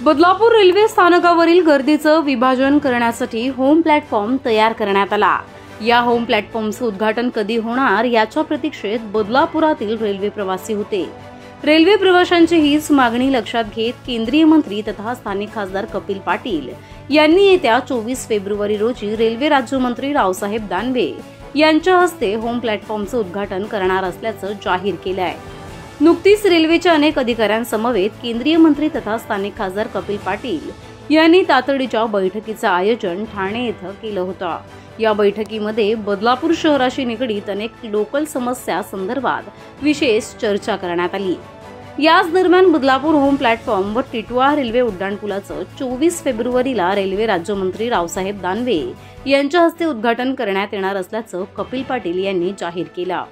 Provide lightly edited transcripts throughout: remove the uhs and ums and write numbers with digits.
Badlapur railway स्थानकावरील गर्दीचं विभाजन करण्यासाठी होम प्लॅटफॉर्म तयार करण्यात आला। या होम प्लॅटफॉर्मचं उद्घाटन कधी होणार याच्या प्रतीक्षेत बदलापुरातील रेल्वे प्रवासी होते। रेल्वे प्रवाशांची हीच मागणी लक्षात घेत केंद्रीय मंत्री तथा स्थानिक खासदार कपिल पाटील यांनी येत्या 24 फेब्रुवारी रोजी रेल्वे राज्यमंत्री रावसाहेब दानवे यांच्या हस्ते होम प्लॅटफॉर्मचं उद्घाटन करणार असल्याचं जाहीर केलं आहे। नुकतीच रेल्वेच्या अनेक अधिकाऱ्यांसमवेत केंद्रीय मंत्री तथा स्थानिक खासदार कपिल पाटील यांनी तातडीच्या बैठकीचं आयोजन ठाणे येथे केलं होतं। या बैठकीमध्ये बदलापूर शहराशी निगडीत अनेक लोकल समस्या संदर्भात विशेष चर्चा करण्यात आली। याच दरम्यान बदलापूर होम प्लॅटफॉर्म व टिटवाळा रेल्वे उड्डाणपुलाचं 24 फेब्रुवारीला रेल्वे राज्यमंत्री रावसाहेब दानवे यांच्या हस्ते उद्घाटन करण्यात येणार असल्याचं कपिल पाटील यांनी जाहीर केलं।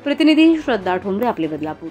प्रतिनिधी श्रद्धा ठोंबरे, आपले बदलापूर।